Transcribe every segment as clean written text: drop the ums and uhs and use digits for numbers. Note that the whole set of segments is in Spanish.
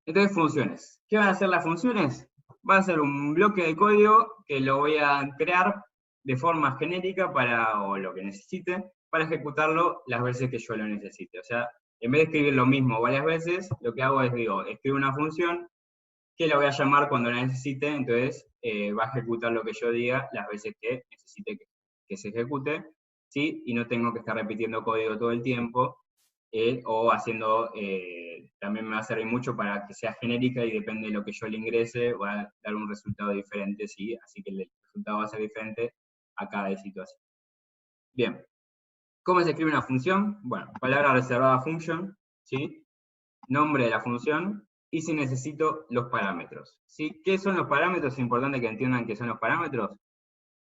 Entonces, funciones. ¿Qué van a hacer las funciones? Va a ser un bloque de código que lo voy a crear de forma genérica o lo que necesite, para ejecutarlo las veces que yo lo necesite. O sea, en vez de escribir lo mismo varias veces, lo que hago es, escribo una función que la voy a llamar cuando la necesite, entonces va a ejecutar lo que yo diga las veces que necesite que se ejecute, ¿sí? Y no tengo que estar repitiendo código todo el tiempo, o haciendo, también me va a servir mucho para que sea genérica y depende de lo que yo le ingrese, va a dar un resultado diferente, ¿sí? Así que el resultado va a ser diferente a cada situación. Bien, ¿cómo se escribe una función? Bueno, palabra reservada function, ¿sí? Nombre de la función, y si necesito los parámetros, ¿sí? ¿Qué son los parámetros? Es importante que entiendan qué son los parámetros.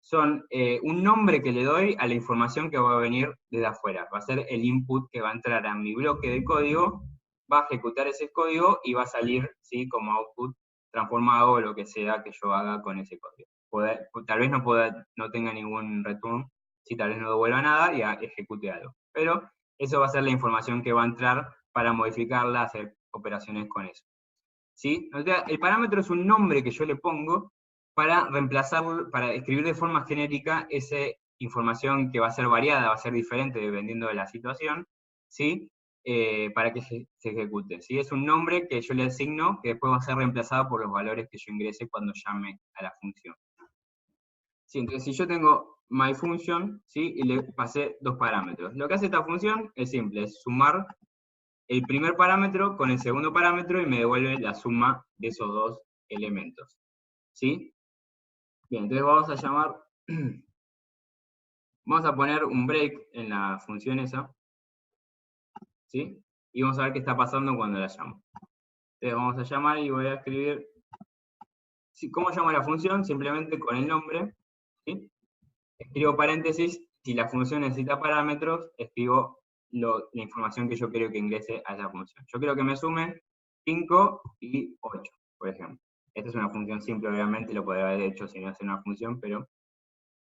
Son un nombre que le doy a la información que va a venir desde afuera. Va a ser el input que va a entrar a mi bloque de código, va a ejecutar ese código y va a salir, ¿sí? Como output transformado o lo que sea que yo haga con ese código. Tal vez no tenga ningún return, ¿sí? Tal vez no devuelva nada y ejecute algo. Pero eso va a ser la información que va a entrar para modificarla, hacer operaciones con eso, ¿sí? O sea, el parámetro es un nombre que yo le pongo para reemplazar, para escribir de forma genérica esa información que va a ser variada, va a ser diferente dependiendo de la situación, ¿sí? Para que se ejecute, ¿sí? Es un nombre que yo le asigno que después va a ser reemplazado por los valores que yo ingrese cuando llame a la función. Sí, entonces si yo tengo myFunction, ¿sí? Y le pasé dos parámetros. Lo que hace esta función es simple, es sumar el primer parámetro con el segundo parámetro y me devuelve la suma de esos dos elementos, ¿sí? Bien, entonces vamos a llamar, vamos a poner un break en la función esa, ¿sí? Y vamos a ver qué está pasando cuando la llamo. Entonces vamos a llamar y voy a escribir, ¿cómo llamo la función? Simplemente con el nombre, ¿sí? Escribo paréntesis, si la función necesita parámetros, escribo la información que yo quiero que ingrese a esa función. Yo quiero que me sumen 5 y 8, por ejemplo. Esta es una función simple, obviamente, lo podría haber hecho si no es una función, pero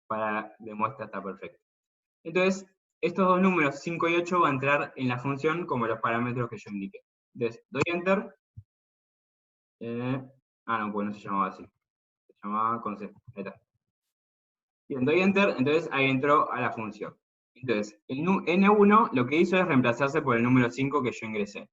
para demuestra está perfecto. Entonces, estos dos números, 5 y 8, van a entrar en la función como los parámetros que yo indiqué. Entonces, doy Enter. No, pues no se llamaba así. Se llamaba con C. Ahí está. Bien, doy Enter, entonces ahí entró a la función. Entonces, el N1 lo que hizo es reemplazarse por el número 5 que yo ingresé.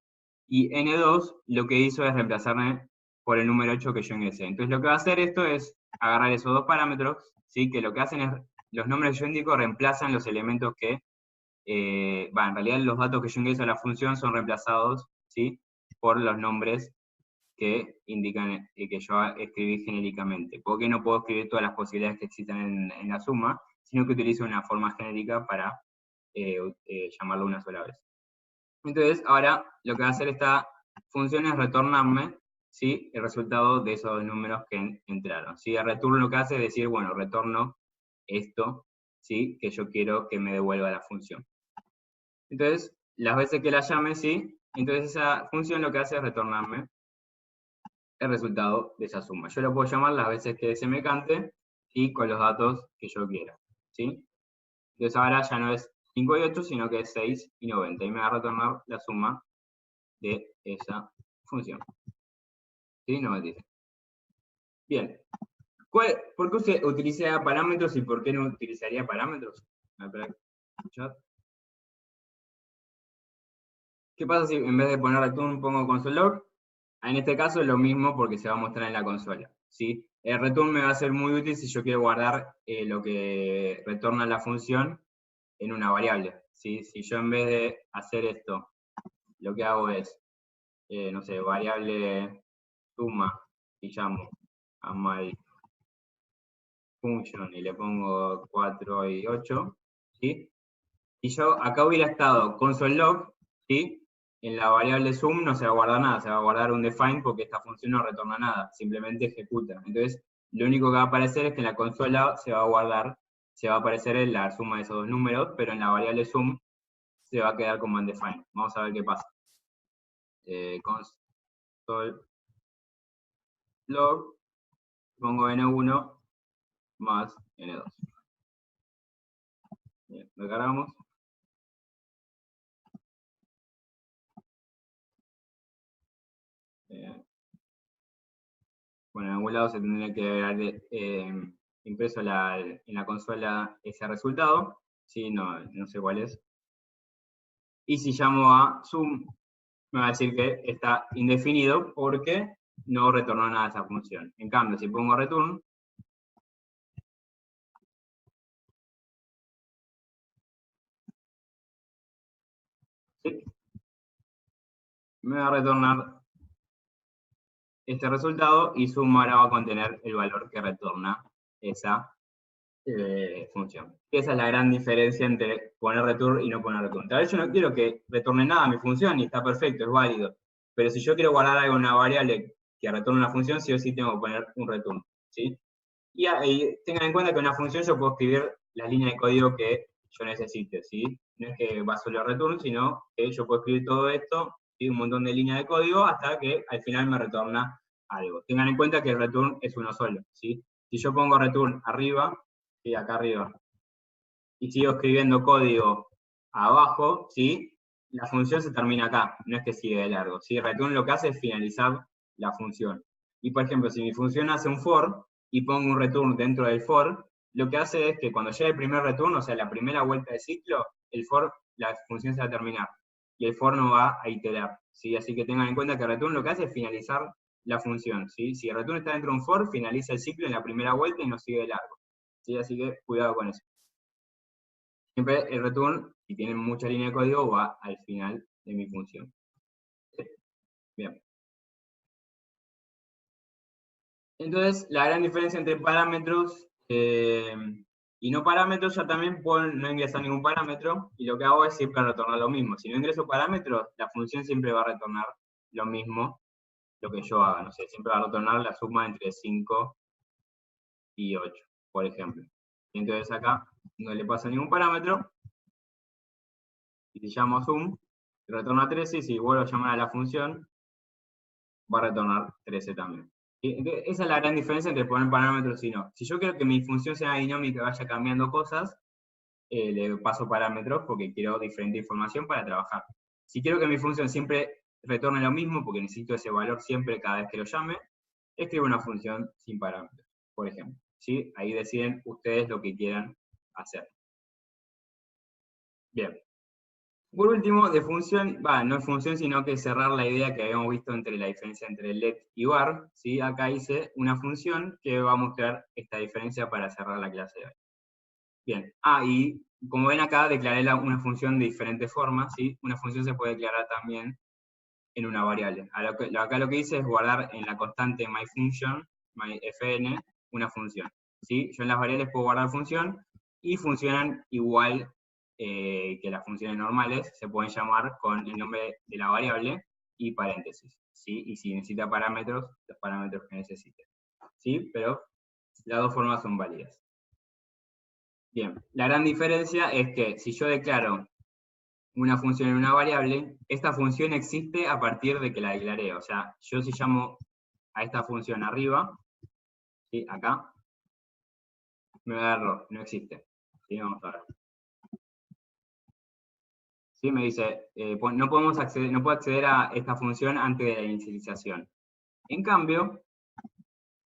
Y N2 lo que hizo es reemplazarme por el número 8 que yo ingresé. Entonces lo que va a hacer esto es agarrar esos dos parámetros, ¿sí? Que lo que hacen es, los nombres que yo indico reemplazan los elementos que, en realidad los datos que yo ingreso a la función son reemplazados, ¿sí? Por los nombres que indican que yo escribí genéricamente. Porque no puedo escribir todas las posibilidades que existan en la suma, sino que utilizo una forma genérica para llamarlo una sola vez. Entonces, ahora lo que va a hacer esta función es retornarme, ¿sí? El resultado de esos números que entraron. ¿Sí? El return lo que hace es decir, bueno, retorno esto, ¿sí? Que yo quiero que me devuelva la función. Entonces, las veces que la llame, ¿sí? Entonces esa función lo que hace es retornarme el resultado de esa suma. Yo lo puedo llamar las veces que se me cante y con los datos que yo quiera, ¿sí? Entonces ahora ya no es 5 y 8, sino que es 6 y 90. Y me va a retornar la suma de esa función. ¿Sí? 90. Bien. ¿Por qué utilicé parámetros y por qué no utilizaría parámetros? ¿Qué pasa si en vez de poner return pongo console log? En este caso es lo mismo porque se va a mostrar en la consola, ¿sí? El return me va a ser muy útil si yo quiero guardar lo que retorna la función en una variable, ¿sí? Si yo en vez de hacer esto, lo que hago es, no sé, variable suma y llamo a my function y le pongo 4 y 8, ¿sí? Y yo acá hubiera estado console log, ¿sí? En la variable sum no se va a guardar nada, se va a guardar un define porque esta función no retorna nada, simplemente ejecuta. Entonces, lo único que va a aparecer es que en la consola se va a guardar, se va a aparecer la suma de esos dos números, pero en la variable sum se va a quedar como undefined. Vamos a ver qué pasa. Console log, pongo n1 más n2. Bien, lo cargamos. Bueno, en algún lado se tendría que haber impreso en la consola ese resultado, ¿sí? No sé cuál es. Y si llamo a sum, me va a decir que está indefinido porque no retornó nada a esa función. En cambio, si pongo return, ¿sí? Me va a retornar este resultado y sum ahora va a contener el valor que retorna esa función. Esa es la gran diferencia entre poner return y no poner return. Tal vez yo no quiero que retorne nada a mi función y está perfecto, es válido. Pero si yo quiero guardar algo en una variable que retorne una función, sí o sí tengo que poner un return, ¿sí? Y tengan en cuenta que en una función yo puedo escribir la línea de código que yo necesite, ¿sí? No es que va solo a return, sino que yo puedo escribir todo esto, ¿sí? Un montón de líneas de código, hasta que al final me retorna algo. Tengan en cuenta que el return es uno solo, ¿sí? Si yo pongo return arriba, ¿sí? Acá arriba, y sigo escribiendo código abajo, ¿sí? La función se termina acá, no es que sigue de largo, ¿sí? Return lo que hace es finalizar la función. Y por ejemplo, si mi función hace un for y pongo un return dentro del for, lo que hace es que cuando llegue el primer return, o sea, la primera vuelta de ciclo, la función se va a terminar. Y el for no va a iterar, ¿sí? Así que tengan en cuenta que return lo que hace es finalizar la función, ¿sí? Si el return está dentro de un for, finaliza el ciclo en la primera vuelta y no sigue de largo, ¿sí? Así que cuidado con eso. Siempre el return, si tiene mucha línea de código, va al final de mi función. Bien. Entonces, la gran diferencia entre parámetros y no parámetros, ya también puedo no ingresar ningún parámetro, y lo que hago es siempre retornar lo mismo. Si no ingreso parámetros, la función siempre va a retornar lo mismo, lo que yo haga. No sé, siempre va a retornar la suma entre 5 y 8, por ejemplo. Y entonces acá no le paso ningún parámetro, y si llamo sum, retorna 13, y si vuelvo a llamar a la función, va a retornar 13 también. Esa es la gran diferencia entre poner parámetros y no. Si yo quiero que mi función sea dinámica y vaya cambiando cosas, le paso parámetros porque quiero diferente información para trabajar. Si quiero que mi función siempre retorne lo mismo, porque necesito ese valor siempre cada vez que lo llame, escribo una función sin parámetros, por ejemplo. ¿Sí? Ahí deciden ustedes lo que quieran hacer. Bien. Por último, de función, no es función, sino que cerrar la idea que habíamos visto entre la diferencia entre let y var, ¿sí? Acá hice una función que va a mostrar esta diferencia para cerrar la clase de hoy. Bien, y como ven acá, declaré una función de diferentes formas, ¿sí? Una función se puede declarar también en una variable. Acá lo que hice es guardar en la constante myFunction, myFN, una función, ¿sí? Yo en las variables puedo guardar función, y funcionan igual que las funciones normales, se pueden llamar con el nombre de la variable y paréntesis, ¿sí? Y si necesita parámetros, los parámetros que necesite, ¿sí? Pero las dos formas son válidas. Bien, la gran diferencia es que si yo declaro una función en una variable, esta función existe a partir de que la declaré. O sea, yo si llamo a esta función arriba, ¿sí? Acá, me va a dar error, no existe. ¿Sí? Vamos a ver. ¿Sí? Me dice, no puedo acceder a esta función antes de la inicialización. En cambio,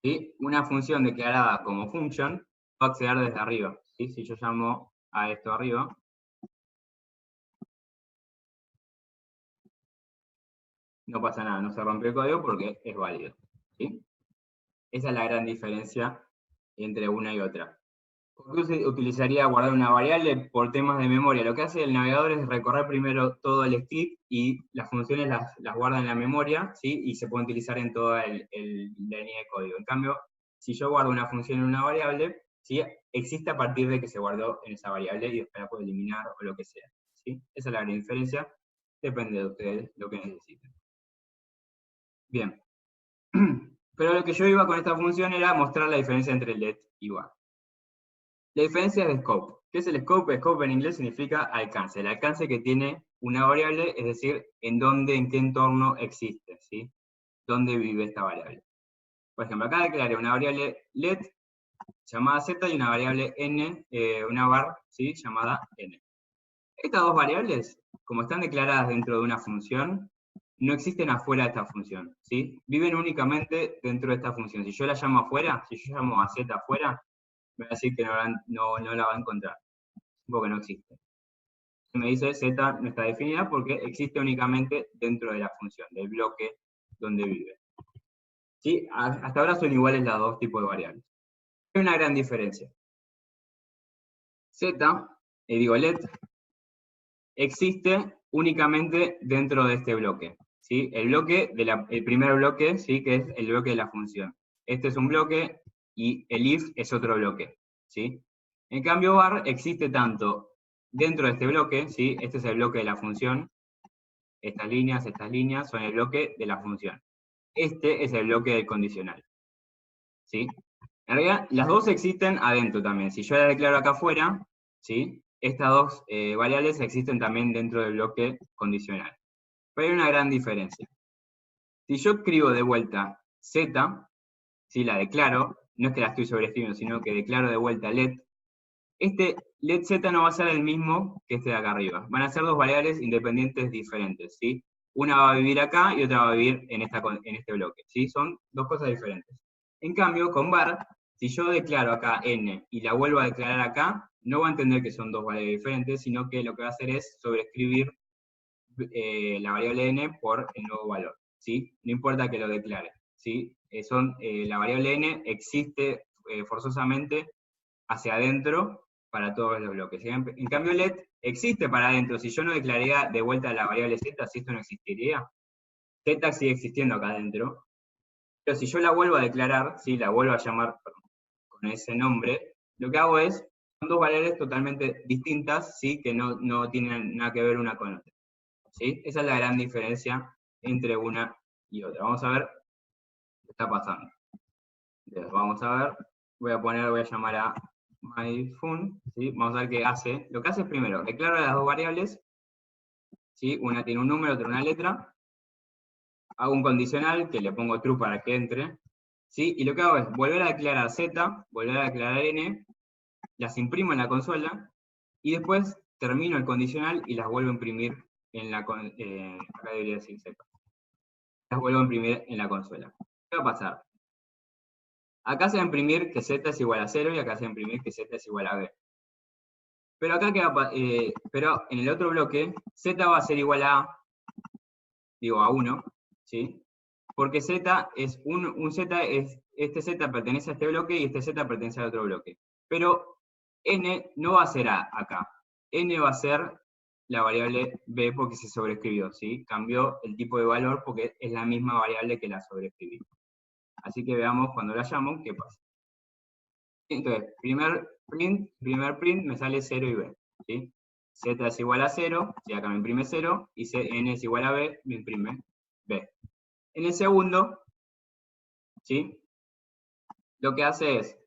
¿sí? Una función declarada como function va a acceder desde arriba. ¿Sí? Si yo llamo a esto arriba, no pasa nada, no se rompe el código porque es válido, ¿sí? Esa es la gran diferencia entre una y otra. ¿Por qué se utilizaría guardar una variable? Por temas de memoria. Lo que hace el navegador es recorrer primero todo el script y las funciones las guarda en la memoria, ¿sí? Y se pueden utilizar en toda la línea de código. En cambio, si yo guardo una función en una variable, ¿sí? Existe a partir de que se guardó en esa variable y después la puedo eliminar o lo que sea, ¿sí? Esa es la gran diferencia. Depende de ustedes lo que necesiten. Bien. Pero lo que yo iba con esta función era mostrar la diferencia entre let y var. La diferencia es de scope. ¿Qué es el scope? Scope en inglés significa alcance. El alcance que tiene una variable, es decir, en qué entorno existe, ¿sí? Dónde vive esta variable. Por ejemplo, acá declaré una variable let llamada z y una variable n, una var, ¿sí? Llamada n. Estas dos variables, como están declaradas dentro de una función, no existen afuera de esta función, ¿sí? Viven únicamente dentro de esta función. Si yo la llamo afuera, si yo llamo a z afuera, me va a decir que no la va a encontrar, porque no existe. Me dice z no está definida porque existe únicamente dentro de la función, del bloque donde vive. ¿Sí? Hasta ahora son iguales los dos tipos de variables. Hay una gran diferencia. let existe únicamente dentro de este bloque, ¿sí? El primer bloque, ¿sí? Que es el bloque de la función. Este es un bloque y el if es otro bloque, ¿sí? En cambio, var existe tanto dentro de este bloque, ¿sí? Este es el bloque de la función. Estas líneas son el bloque de la función. Este es el bloque del condicional, ¿sí? En realidad, las dos existen adentro también. Si yo la declaro acá afuera, ¿sí? Estas dos variables existen también dentro del bloque condicional. Pero hay una gran diferencia. Si yo escribo de vuelta z, si la declaro, no es que la estoy sobreescribiendo, sino que declaro de vuelta let, este let z no va a ser el mismo que este de acá arriba. Van a ser dos variables independientes diferentes, ¿sí? Una va a vivir acá y otra va a vivir en este bloque, ¿sí? Son dos cosas diferentes. En cambio, con var, si yo declaro acá n y la vuelvo a declarar acá, no va a entender que son dos variables diferentes, sino que lo que va a hacer es sobreescribir la variable n por el nuevo valor, ¿sí? No importa que lo declare, ¿sí? La variable n existe forzosamente hacia adentro para todos los bloques. En cambio, let existe para adentro. Si yo no declararía de vuelta la variable z, si esto no existiría, z sigue existiendo acá adentro. Pero si yo la vuelvo a declarar, ¿sí? La vuelvo a llamar con ese nombre, lo que hago es, son dos variables totalmente distintas, ¿sí? Que no tienen nada que ver una con otra, ¿sí? Esa es la gran diferencia entre una y otra. Vamos a ver qué está pasando. Entonces, vamos a ver, voy a llamar a myFun, ¿sí? Vamos a ver qué hace. Lo que hace es primero, declaro las dos variables, ¿sí? Una tiene un número, otra una letra. Hago un condicional que le pongo true para que entre, ¿sí? Y lo que hago es volver a declarar z, volver a declarar n, las imprimo en la consola, y después termino el condicional y las vuelvo a imprimir en la acá debería decir z. Las vuelvo a imprimir en la consola. ¿Qué va a pasar? Acá se va a imprimir que z es igual a 0 y acá se va a imprimir que z es igual a b. Pero acá pero en el otro bloque, z va a ser igual a, a 1, ¿sí? Porque z es este z pertenece a este bloque y este z pertenece al otro bloque. Pero n no va a ser a acá. N va a ser la variable b porque se sobreescribió, ¿sí? Cambió el tipo de valor porque es la misma variable que la sobreescribí. Así que veamos cuando la llamo qué pasa. Entonces, primer print me sale 0 y b, ¿sí? Z es igual a 0, y acá me imprime 0, y n es igual a b, me imprime b. En el segundo, ¿sí? Lo que hace es,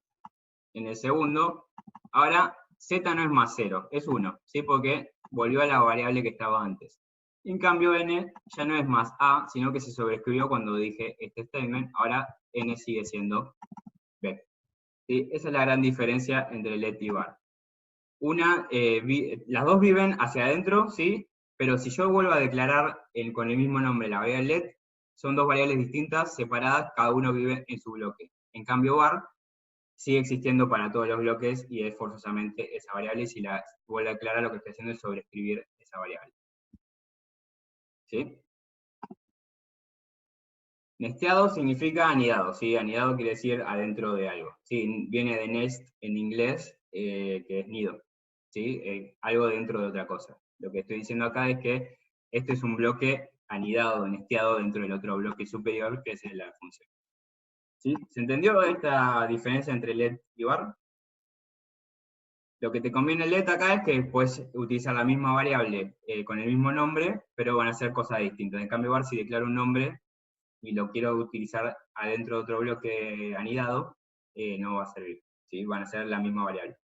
en el segundo, ahora z no es más 0, es 1, ¿sí? Porque volvió a la variable que estaba antes. En cambio, n ya no es más a, sino que se sobreescribió cuando dije este statement, ahora n sigue siendo b. ¿Sí? Esa es la gran diferencia entre let y var. Las dos viven hacia adentro, ¿sí? Pero si yo vuelvo a declarar con el mismo nombre la variable let, son dos variables distintas, separadas, cada uno vive en su bloque. En cambio, var sigue existiendo para todos los bloques y es forzosamente esa variable, y si la vuelvo a declarar, lo que estoy haciendo es sobreescribir esa variable. ¿Sí? Nesteado significa anidado, ¿sí? Anidado quiere decir adentro de algo. ¿Sí? Viene de nest en inglés, que es nido, ¿sí? Algo dentro de otra cosa. Lo que estoy diciendo acá es que este es un bloque anidado, nesteado dentro del otro bloque superior, que es la función. ¿Sí? ¿Se entendió esta diferencia entre let y var? Lo que te conviene let acá es que puedes utilizar la misma variable con el mismo nombre, pero van a ser cosas distintas. En cambio, var, si declaro un nombre y lo quiero utilizar adentro de otro bloque anidado, no va a servir, ¿sí? Van a ser la misma variable.